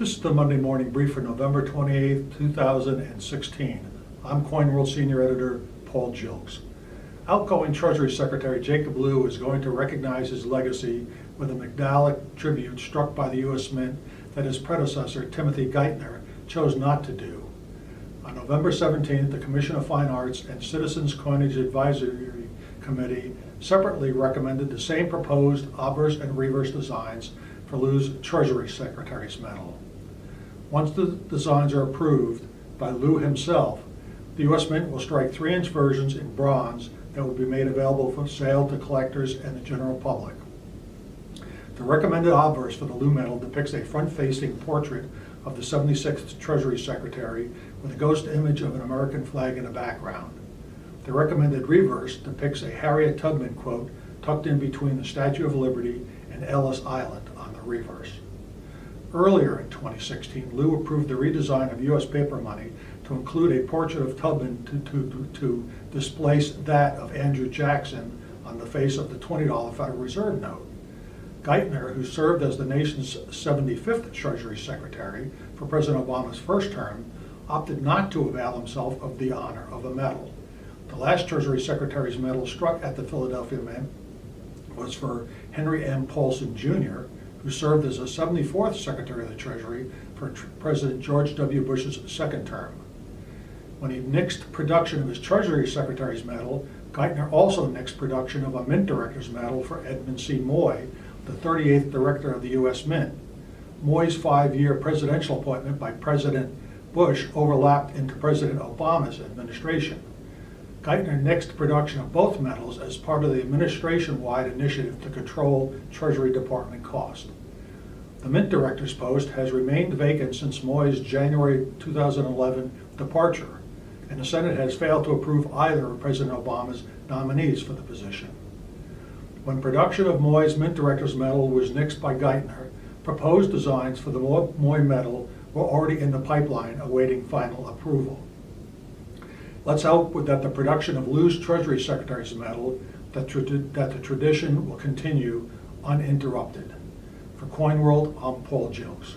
This is the Monday Morning Brief for November 28, 2016. I'm Coin World Senior Editor Paul Gilks. Outgoing Treasury Secretary Jacob Lew is going to recognize his legacy with a medallic tribute struck by the U.S. Mint that his predecessor, Timothy Geithner, chose not to do. On November 17th, the Commission of Fine Arts and Citizens Coinage Advisory Committee separately recommended the same proposed obverse and reverse designs for Lew's Treasury Secretary's medal. Once the designs are approved by Lew himself, the U.S. Mint will strike 3-inch versions in bronze that will be made available for sale to collectors and the general public. The recommended obverse for the Lew medal depicts a front-facing portrait of the 76th Treasury Secretary with a ghost image of an American flag in the background. The recommended reverse depicts a Harriet Tubman quote tucked in between the Statue of Liberty and Ellis Island on the reverse. Earlier in 2016, Lew approved the redesign of U.S. paper money to include a portrait of Tubman to displace that of Andrew Jackson on the face of the $20 Federal Reserve note. Geithner, who served as the nation's 75th Treasury Secretary for President Obama's first term, opted not to avail himself of the honor of a medal. The last Treasury Secretary's medal struck at the Philadelphia Mint was for Henry M. Paulson, Jr., who served as the 74th Secretary of the Treasury for President George W. Bush's second term. When he nixed production of his Treasury Secretary's medal, Geithner also nixed production of a Mint Director's medal for Edmund C. Moy, the 38th Director of the U.S. Mint. Moy's 5-year presidential appointment by President Bush overlapped into President Obama's administration. Geithner nixed production of both medals as part of the administration-wide initiative to control Treasury Department costs. The Mint Director's post has remained vacant since Moy's January 2011 departure, and the Senate has failed to approve either of President Obama's nominees for the position. When production of Moy's Mint Director's medal was nixed by Geithner, proposed designs for the Moy medal were already in the pipeline awaiting final approval. Let's hope that the production of Lew's Treasury Secretary's medal, that the tradition will continue uninterrupted. For Coin World, I'm Paul Gilks.